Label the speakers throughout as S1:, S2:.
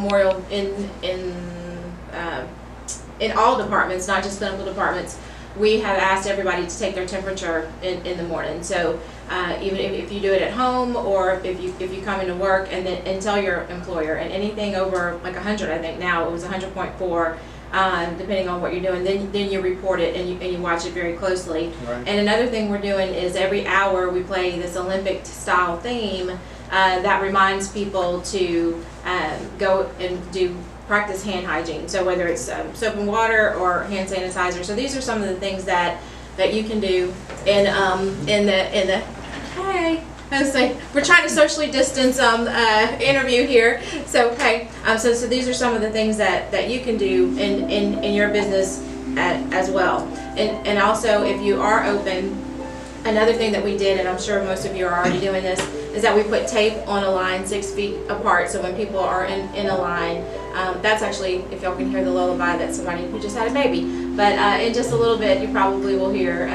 S1: Memorial in all departments, not just clinical departments, we have asked everybody to take their temperature in the morning. So even if you do it at home, or if you come into work and tell your employer, and anything over like 100, I think now it was 100.4, depending on what you're doing, then you report it and you watch it very closely.
S2: Right.
S1: And another thing we're doing is every hour we play this Olympic style theme that reminds people to go and practice hand hygiene. So whether it's soap and water or hand sanitizer. So these are some of the things that you can do in the hey. I was like, we're trying to socially distance interview here. So okay, so these are some of the things that you can do in your business as well. And also, if you are open, another thing that we did, and I'm sure most of you are already doing this, is that we put tape on a line 6 feet apart. So when people are in a line, that's actually, if y'all can hear the lullaby, that's somebody who just had a baby. But in just a little bit, you probably will hear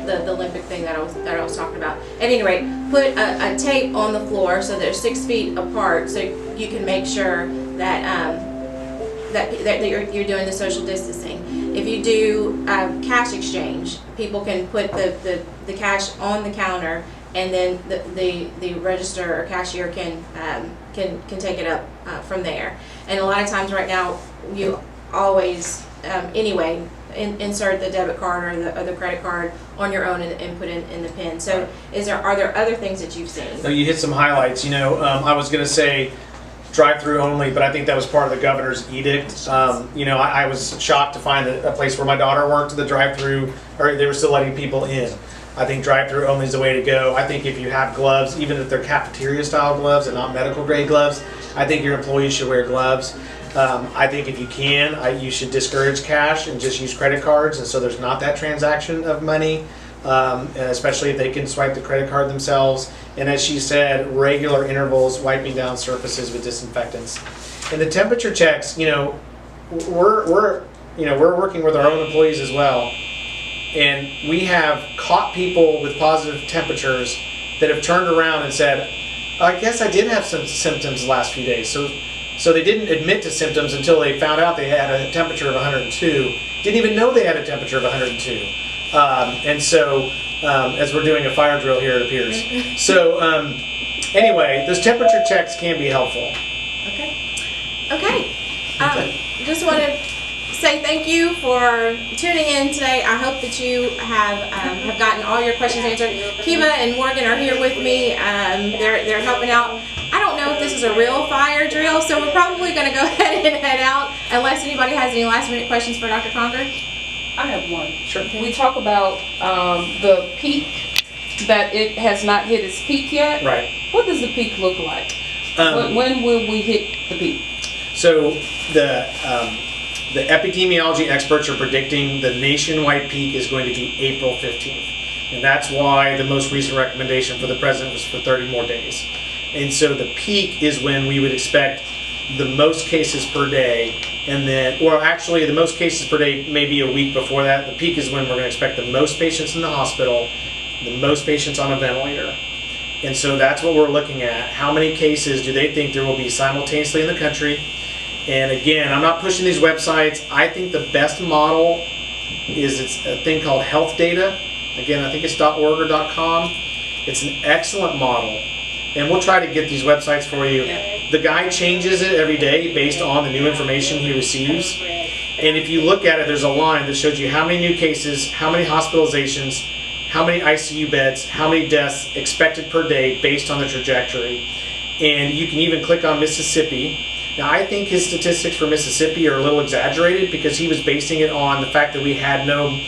S1: the Olympic thing that I was talking about. At any rate, put a tape on the floor so they're 6 feet apart, so you can make sure that that you're doing the social distancing. If you do cash exchange, people can put the cash on the counter, and then the register or cashier can take it up from there. And a lot of times right now, you always anyway insert the debit card or the credit card on your own and put in the PIN. So are there other things that you've seen?
S2: No, you hit some highlights. I was going to say drive-through only, but I think that was part of the governor's edict. I was shocked to find a place where my daughter worked, the drive-through, or they were still letting people in. I think drive-through only is the way to go. I think if you have gloves, even if they're cafeteria-style gloves and not medical-grade gloves, I think your employees should wear gloves. I think if you can, you should discourage cash and just use credit cards, and so there's not that transaction of money, and especially if they can swipe the credit card themselves. And as she said, regular intervals wiping down surfaces with disinfectants. And the temperature checks, we're working with our own employees as well, and we have caught people with positive temperatures that have turned around and said, I guess I did have some symptoms the last few days. So they didn't admit to symptoms until they found out they had a temperature of 102. Didn't even know they had a temperature of 102. And so, as we're doing a fire drill here, it appears. So, anyway, those temperature checks can be helpful.
S1: Okay. Just want to say thank you for tuning in today. I hope that you have gotten all your questions answered. Kiva and Morgan are here with me. They're helping out. I don't know if this is a real fire drill, so we're probably going to go ahead and head out unless anybody has any last minute questions for Dr. Conger.
S3: I have one.
S2: Sure.
S3: Okay. We talk about the peak, that it has not hit its peak yet.
S2: Right.
S3: What does the peak look like? When will we hit the peak?
S2: So the epidemiology experts are predicting the nationwide peak is going to be April 15th. And that's why the most recent recommendation for the president was for 30 more days. And so the peak is when we would expect the most cases per day, and then, or actually the most cases per day maybe a week before that. The peak is when we're going to expect the most patients in the hospital, the most patients on a ventilator. And so that's what we're looking at. How many cases do they think there will be simultaneously in the country? And again, I'm not pushing these websites. I think the best model is it's a thing called health data. Again, I think it's .org or .com. It's an excellent model. And we'll try to get these websites for you. The guy changes it every day based on the new information he receives. And if you look at it, there's a line that shows you how many new cases, how many hospitalizations, how many ICU beds, how many deaths expected per day based on the trajectory. And you can even click on Mississippi. Now, I think his statistics for Mississippi are a little exaggerated because he was basing it on the fact that we had no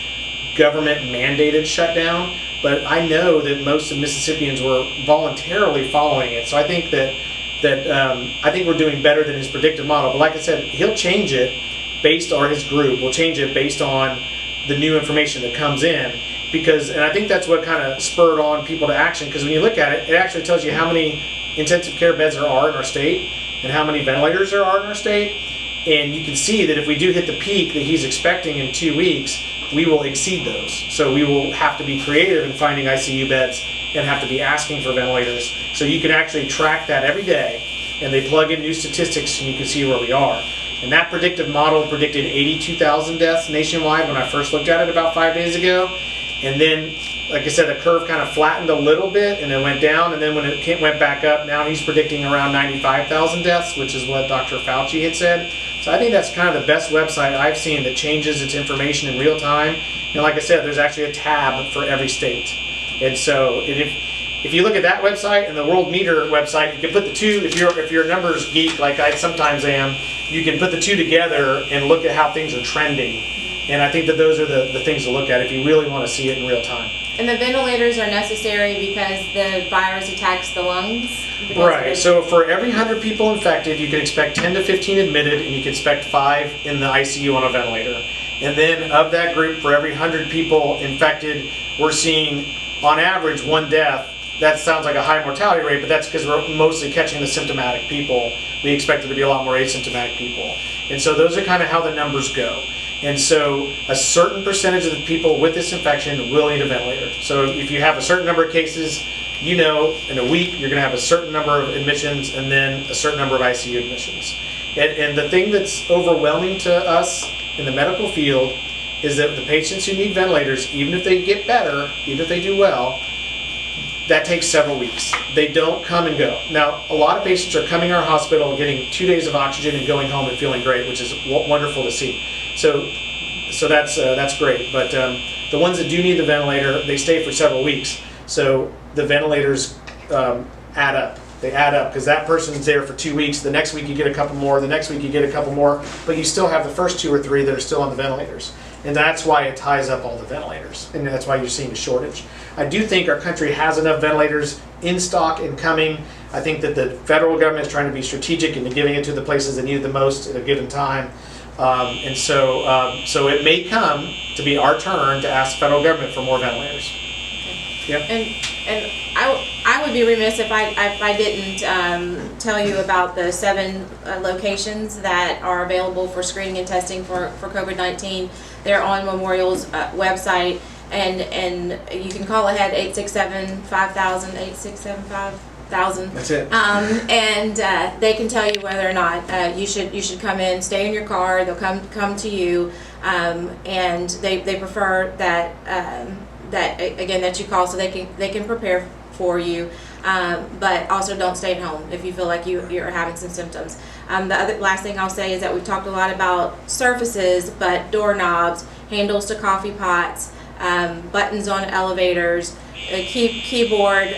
S2: government mandated shutdown. But I know that most of Mississippians were voluntarily following it. So I think I think we're doing better than his predictive model. But like I said, he'll change it or his group will change it based on the new information that comes in. And I think that's what kind of spurred on people to action. Because when you look at it, it actually tells you how many intensive care beds there are in our state and how many ventilators there are in our state. And you can see that if we do hit the peak that he's expecting in 2 weeks, we will exceed those. So we will have to be creative in finding ICU beds and have to be asking for ventilators. So you can actually track that every day and they plug in new statistics, and you can see where we are. And that predictive model predicted 82,000 deaths nationwide when I first looked at it about 5 days ago. And then, like I said, the curve kind of flattened a little bit and it went down. And then when it went back up, now he's predicting around 95,000 deaths, which is what Dr. Fauci had said. So I think that's kind of the best website I've seen that changes its information in real time. And like I said, there's actually a tab for every state. And so if you look at that website and the World Meter website, you can put the two, if you're a numbers geek like I sometimes am, you can put the two together and look at how things are trending. And I think that those are the things to look at if you really want to see it in real time.
S1: And the ventilators are necessary because the virus attacks the lungs?
S2: Right, so for every 100 people infected, you can expect 10 to 15 admitted, and you can expect 5 in the ICU on a ventilator. And then of that group, for every 100 people infected, we're seeing, on average, 1 death. That sounds like a high mortality rate, but that's because we're mostly catching the symptomatic people. We expect there to be a lot more asymptomatic people. And so those are kind of how the numbers go. And so a certain percentage of the people with this infection will need a ventilator. So if you have a certain number of cases, you know in a week you're going to have a certain number of admissions and then a certain number of ICU admissions. And the thing that's overwhelming to us in the medical field is that the patients who need ventilators, even if they get better, even if they do well, that takes several weeks. They don't come and go. Now, a lot of patients are coming to our hospital, getting 2 days of oxygen and going home and feeling great, which is wonderful to see. So that's great. But the ones that do need the ventilator, they stay for several weeks. So the ventilators add up. They add up because that person's there for 2 weeks. The next week you get a couple more. The next week you get a couple more. But you still have the first 2 or 3 that are still on the ventilators. And that's why it ties up all the ventilators. And that's why you're seeing a shortage. I do think our country has enough ventilators in stock and coming. I think that the federal government is trying to be strategic into giving it to the places that need it the most at a given time. So it may come to be our turn to ask the federal government for more ventilators. Yep.
S1: And I would be remiss if I didn't tell you about the 7 locations that are available for screening and testing for COVID-19. They're on Memorial's website, and you can call ahead 867-5000, 867-5000.
S2: That's it.
S1: And they can tell you whether or not you should come in, stay in your car. They'll come to you, and they prefer that that you call so they can prepare for you. But also don't stay at home if you feel like you're having some symptoms. The last thing I'll say is that we've talked a lot about surfaces, but doorknobs, handles to coffee pots, buttons on elevators, a keyboard,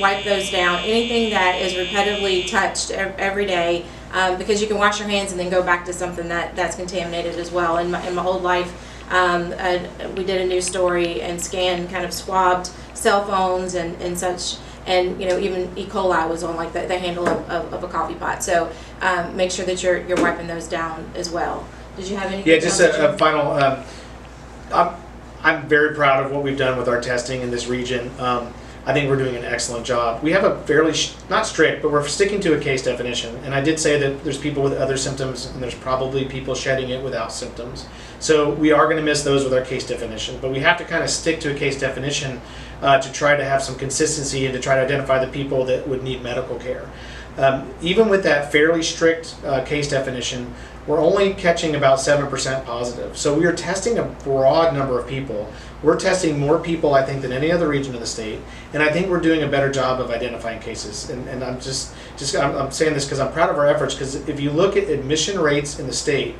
S1: wipe those down. Anything that is repetitively touched every day, because you can wash your hands and then go back to something that's contaminated as well. In my old life, we did a news story and scanned, kind of swabbed cell phones and such. And even E. coli was on like the handle of a coffee pot. So make sure that you're wiping those down as well. Did you have anything?
S2: Yeah, just a final. I'm very proud of what we've done with our testing in this region. I think we're doing an excellent job. We have a fairly, not strict, but we're sticking to a case definition. And I did say that there's people with other symptoms, and there's probably people shedding it without symptoms. So we are going to miss those with our case definition. But we have to kind of stick to a case definition to try to have some consistency and to try to identify the people that would need medical care. Even with that fairly strict case definition, we're only catching about 7% positive. So we are testing a broad number of people. We're testing more people, I think, than any other region of the state, and I think we're doing a better job of identifying cases. And I'm I'm saying this because I'm proud of our efforts, because if you look at admission rates in the state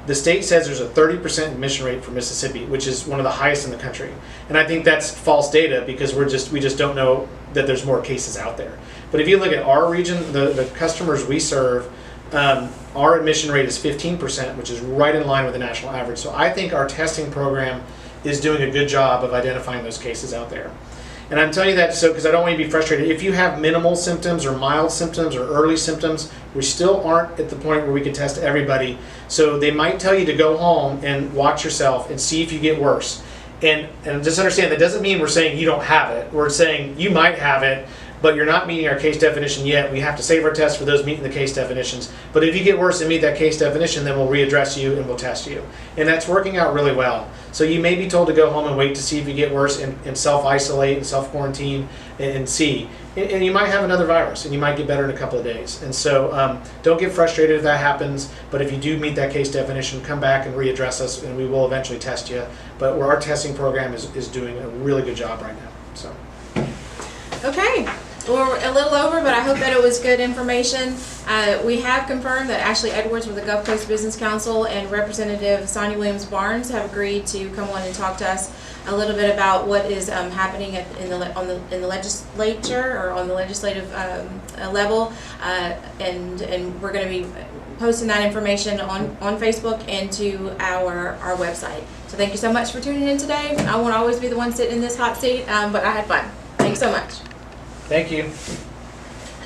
S2: says there's a 30% admission rate for Mississippi, which is one of the highest in the country. And I think that's false data because we just don't know that there's more cases out there. But if you look at our region, the customers we serve, our admission rate is 15%, which is right in line with the national average. So I think our testing program is doing a good job of identifying those cases out there. And I'm telling you that because I don't want you to be frustrated. If you have minimal symptoms or mild symptoms or early symptoms, we still aren't at the point where we can test everybody. So they might tell you to go home and watch yourself and see if you get worse. And just understand that doesn't mean we're saying you don't have it. We're saying you might have it. but you're not meeting our case definition yet. We have to save our tests for those meeting the case definitions. But if you get worse and meet that case definition, then we'll readdress you and we'll test you. And that's working out really well. So you may be told to go home and wait to see if you get worse and self-isolate and self-quarantine and see. And you might have another virus and you might get better in a couple of days. And so don't get frustrated if that happens, but if you do meet that case definition, come back and readdress us and we will eventually test you. But our testing program is doing a really good job right now. So.
S1: Okay, we're a little over, but I hope that it was good information. We have confirmed that Ashley Edwards with the Gulf Coast Business Council and Representative Sonia Williams Barnes have agreed to come on and talk to us a little bit about what is happening in the legislature or on the legislative level, and we're going to be posting that information on Facebook and to our website. So thank you so much for tuning in today. I won't always be the one sitting in this hot seat, but I had fun. Thanks so much.
S2: Thank you.